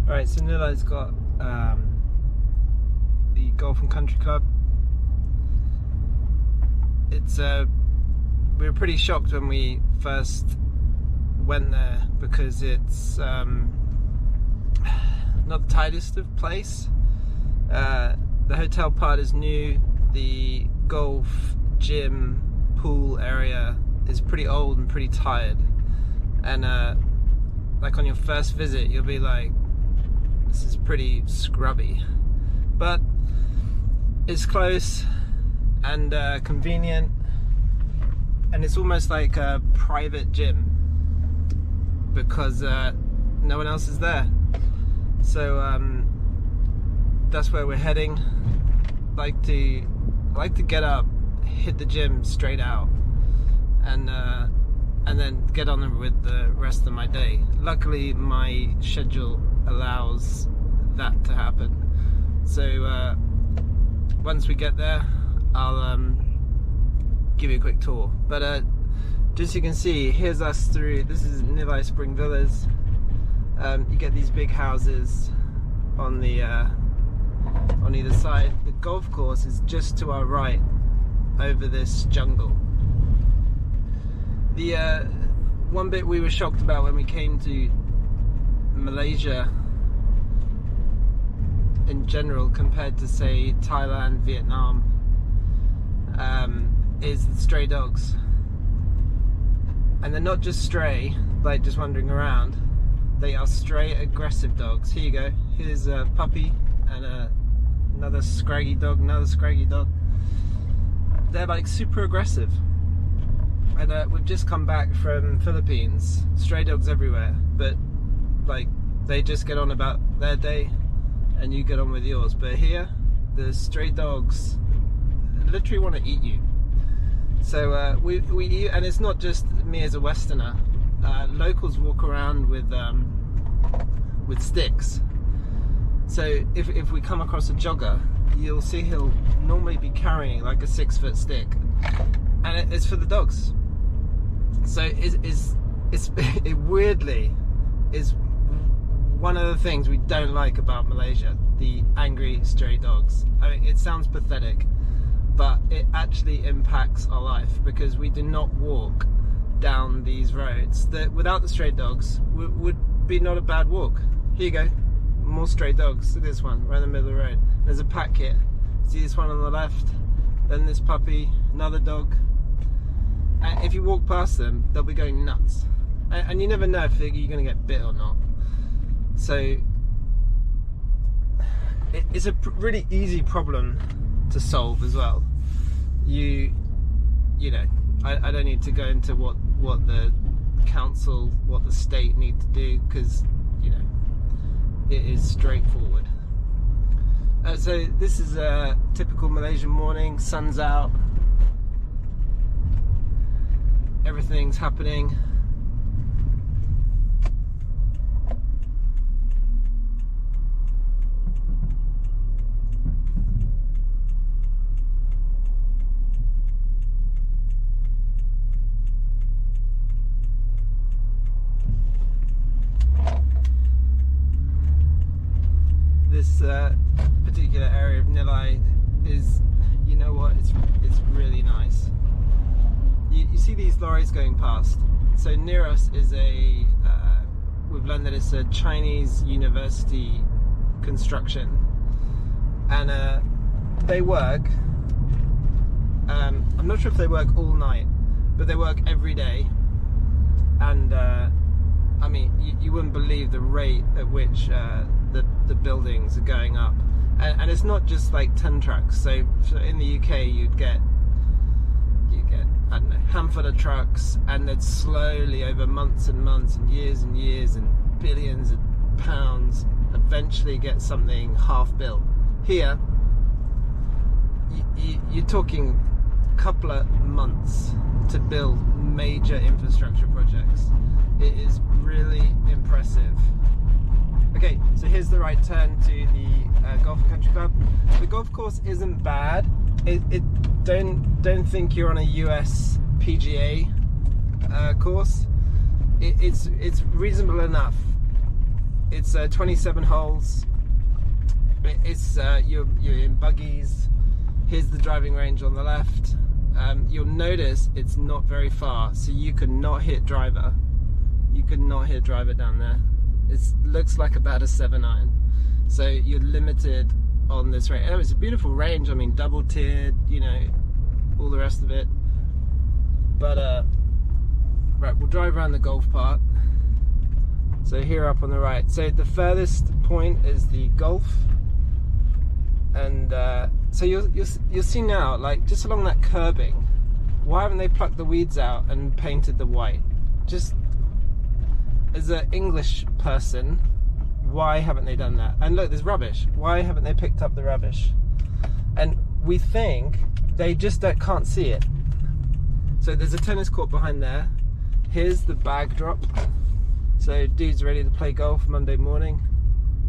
Alright, so Nilai's got the Golf and Country Club. It's we were pretty shocked when we first went there because it's not the tightest of place. The hotel part is new. The golf, gym, pool area is pretty old and pretty tired. And like on your first visit, you'll be like, this is pretty scrubby. But it's close and convenient, and it's almost like a private gym because no one else is there. So that's where we're heading. Like to get up, hit the gym straight out, and then get on with the rest of my day. Luckily, my schedule allows that to happen. So once we get there, I'll give you a quick tour. But just so you can see, here's us through. This is Nilai Spring Villas. You get these big houses on the on either side. The golf course is just to our right, over this jungle. The one bit we were shocked about when we came to Malaysia in general compared to, say, Thailand, Vietnam, is the stray dogs. And they're not just stray, like just wandering around. They are stray aggressive dogs. Here you go. Here's a puppy and another scraggy dog, another scraggy dog. They're like super aggressive. And we've just come back from Philippines. Stray dogs everywhere, but like they just get on about their day and you get on with yours. But here, the stray dogs literally want to eat you. So we eat, and it's not just me as a Westerner. Locals walk around with sticks. So if we come across a jogger, you'll see he'll normally be carrying like a 6-foot stick, and it's for the dogs. So it weirdly is one of the things we don't like about Malaysia, the angry stray dogs. I mean, it sounds pathetic, but it actually impacts our life because we do not walk down these roads that without the stray dogs would be not a bad walk. Here you go, more stray dogs. So this one right in the middle of the road. There's a pack here. See this one on the left, then this puppy, another dog. And if you walk past them, they'll be going nuts, and you never know if you're going to get bit or not. So it's a really easy problem to solve as well. You know, I don't need to go into what the council, what the state need to do, because you know it is straightforward. So this is a typical Malaysian morning. Sun's out, everything's happening. This particular area of Nilai is, you know what, it's really nice. You see these lorries going past. So near us is we've learned that it's a Chinese university construction, and they work, I'm not sure if they work all night, but they work every day. And I mean, you wouldn't believe the rate at which the buildings are going up, and it's not just like 10 trucks. So in the UK you'd get I don't know, handful of trucks, and they'd slowly over months and months and years and billions of pounds eventually get something half built. Here you're talking a couple of months to build major infrastructure projects. It is really impressive. Okay, so here's the right turn to the Golf and Country Club. The golf course isn't bad. Don't think you're on a US PGA course. It's reasonable enough. It's 27 holes. It's you're in buggies. Here's the driving range on the left. You'll notice it's not very far, so you can not hit driver. You can not hit driver down there. It looks like about a 7-iron, so you're limited on this range. Oh, it's a beautiful range. I mean, double tiered, you know, all the rest of it. But right, we'll drive around the golf part. So here up on the right, so the furthest point is the golf, and so you'll see now, like just along that curbing, why haven't they plucked the weeds out and painted the white? Just as an English person, why haven't they done that? And look, there's rubbish. Why haven't they picked up the rubbish? And we think they just can't see it. So there's a tennis court behind there. Here's the bag drop. So dude's ready to play golf Monday morning.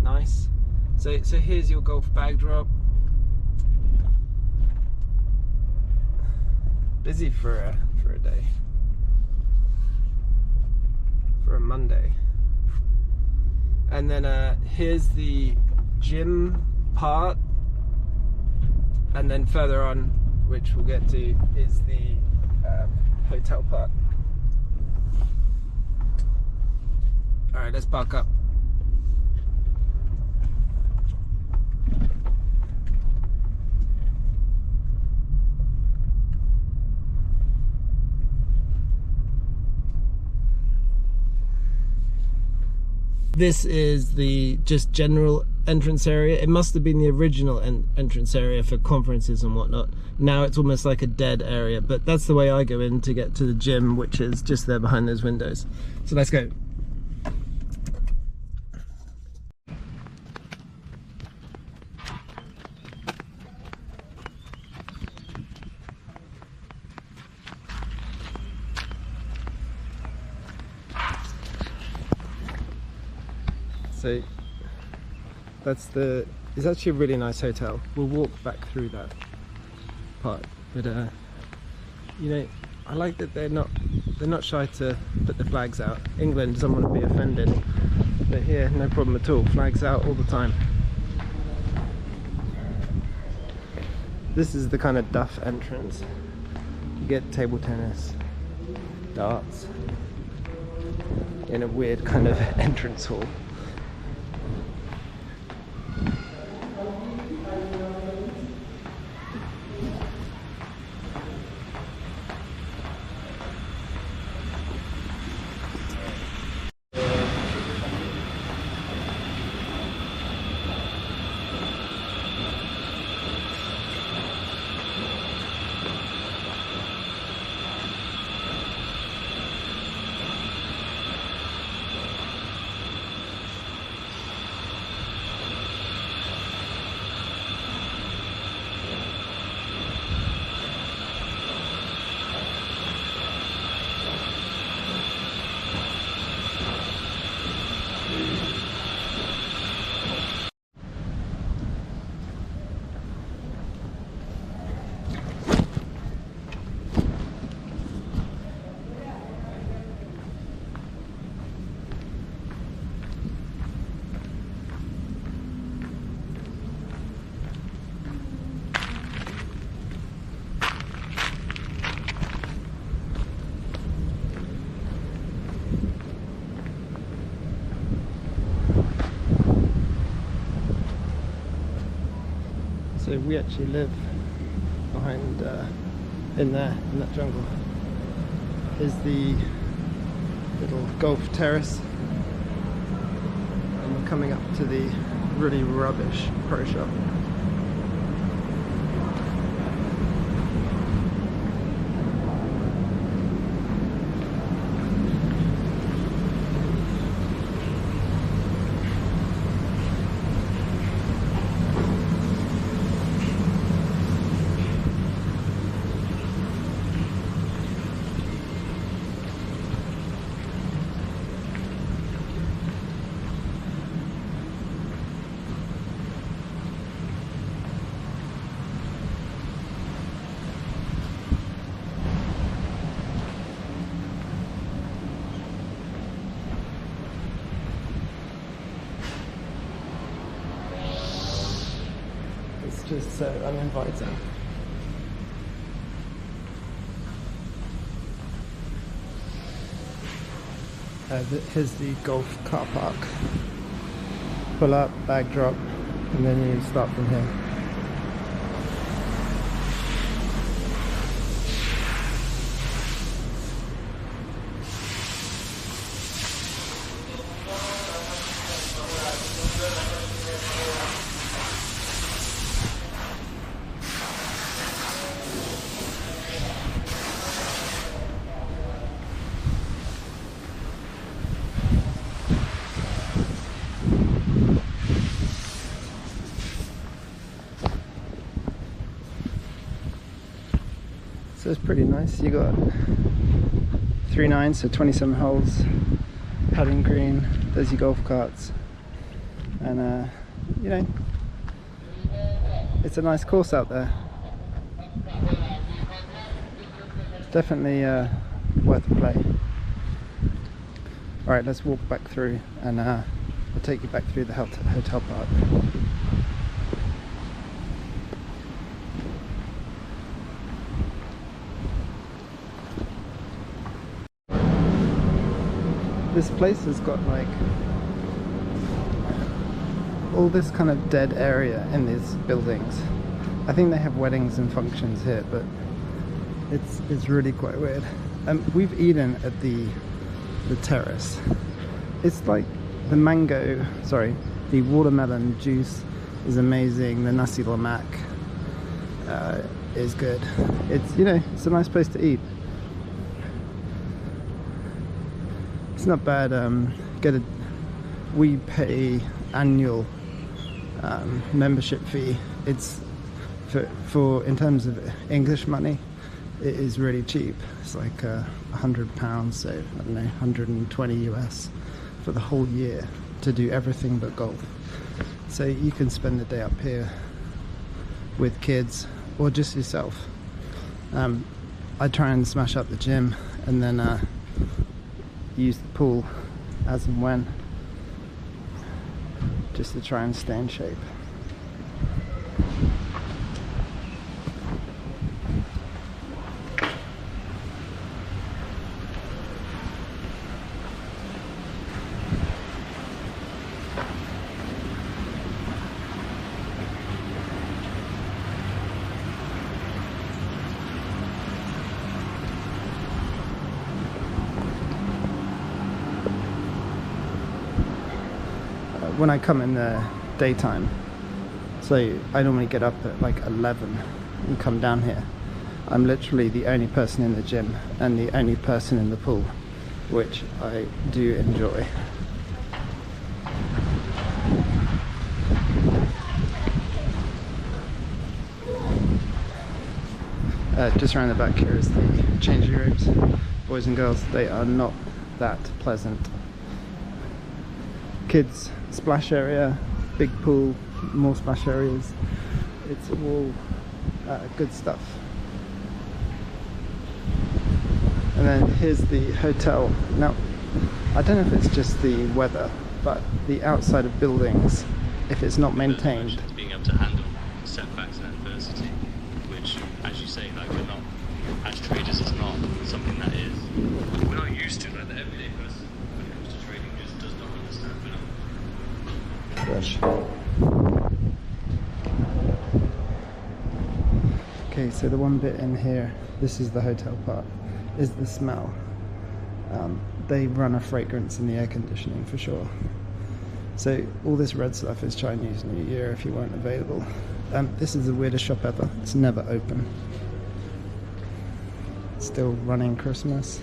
Nice. So here's your golf bag drop. Busy for a day. For a Monday. And then here's the gym part. And then further on, which we'll get to, is the hotel part. Alright, let's park up. This is the just general entrance area. It must have been the original entrance area for conferences and whatnot. Now it's almost like a dead area, but that's the way I go in to get to the gym, which is just there behind those windows. So let's go. So it's actually a really nice hotel. We'll walk back through that part, but you know, I like that they're not shy to put the flags out. England doesn't want to be offended, but here no problem at all. Flags out all the time. This is the kind of duff entrance. You get table tennis, darts, in a weird kind of entrance hall. So we actually live behind, in that jungle. Is the little golf terrace, and we're coming up to the really rubbish pro shop. just so uninviting. Here's the golf car park. Pull up, bag drop, and then you start from here. So it's pretty nice. You got 3 nines, so 27 holes, putting green, there's your golf carts, and you know, it's a nice course out there. Definitely worth a play. Alright, let's walk back through and I'll take you back through the hotel park. This place has got like all this kind of dead area in these buildings. I think they have weddings and functions here, but it's really quite weird. We've eaten at the terrace. It's like the watermelon juice is amazing. The nasi lemak is good. It's, you know, it's a nice place to eat. It's not bad. We pay annual membership fee. It's for in terms of English money, it is really cheap. It's like £100, so I don't know, 120 US for the whole year to do everything but golf. So you can spend the day up here with kids or just yourself. I try and smash up the gym and then use the pool as and when, just to try and stay in shape. When I come in the daytime, so I normally get up at like 11 and come down here, I'm literally the only person in the gym and the only person in the pool, which I do enjoy. Just around the back here is the changing rooms. Boys and girls, they are not that pleasant. Kids splash area, big pool, more splash areas. It's all good stuff. And then here's the hotel. Now, I don't know if it's just the weather, but the outside of buildings, if it's not maintained, being able to handle setbacks and adversity, which, as you say, like, we're not, as traders, it's not something that is, we're not used to. Like, the everyday person when it comes to trading just does not understand. Okay, so the one bit in here, this is the hotel part, is the smell. They run a fragrance in the air conditioning for sure. So all this red stuff is Chinese New Year if you weren't available. This is the weirdest shop ever. It's never open. Still running Christmas.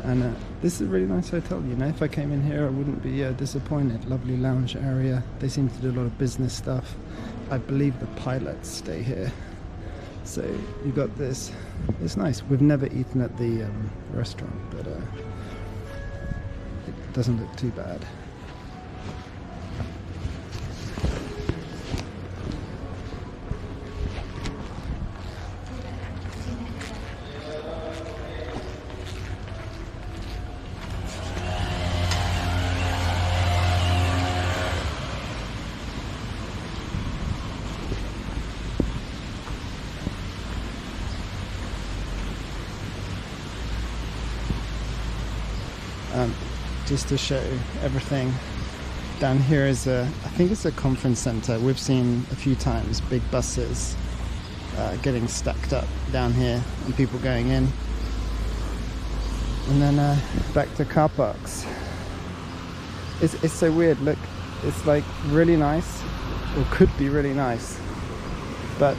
And this is a really nice hotel, you know. If I came in here I wouldn't be disappointed. Lovely lounge area. They seem to do a lot of business stuff. I believe the pilots stay here. So you got this. It's nice. We've never eaten at the restaurant, but it doesn't look too bad. just to show everything. Down here is I think it's a conference center. We've seen a few times big buses getting stacked up down here and people going in. And then back to car parks. It's so weird. Look, it's like really nice, or could be really nice, but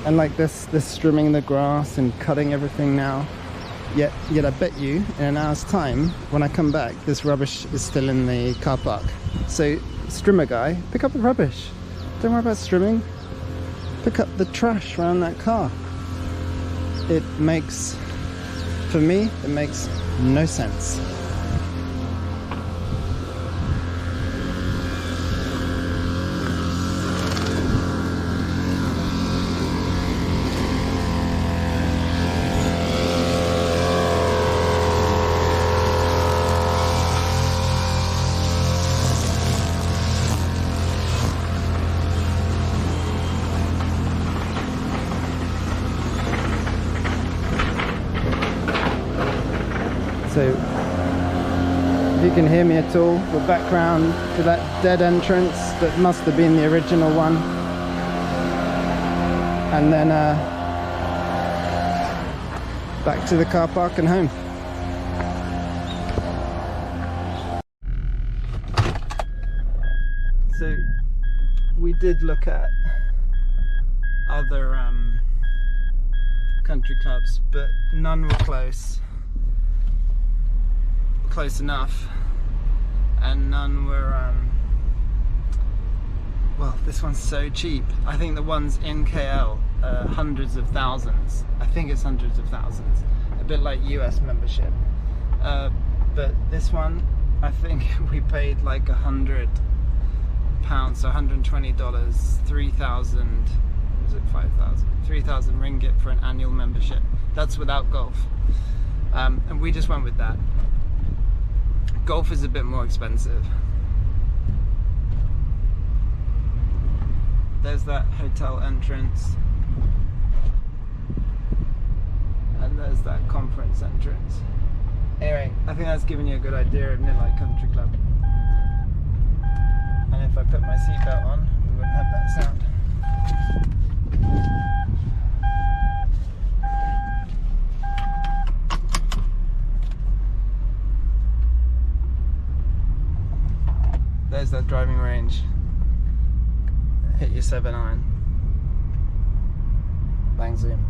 and like this trimming the grass and cutting everything now. Yet I bet you in an hour's time, when I come back, this rubbish is still in the car park. So, strimmer guy, pick up the rubbish. Don't worry about strimming. Pick up the trash around that car. It makes, for me, it makes no sense. So, if you can hear me at all, we're back round to that dead entrance that must have been the original one. And then back to the car park and home. So, we did look at other country clubs, but none were close enough, and none were well, this one's so cheap. I think the ones in KL hundreds of thousands. I think it's hundreds of thousands, a bit like US membership, but this one, I think we paid like £100, so $120, 3,000, was it 5,000? 3,000 ringgit for an annual membership. That's without golf, and we just went with that. Golf is a bit more expensive. There's that hotel entrance, and there's that conference entrance. Anyway, I think that's given you a good idea of Nilai Country Club. And if I put my seatbelt on, we wouldn't have that sound. There's that driving range. Hit your 7 iron. Bang zoom.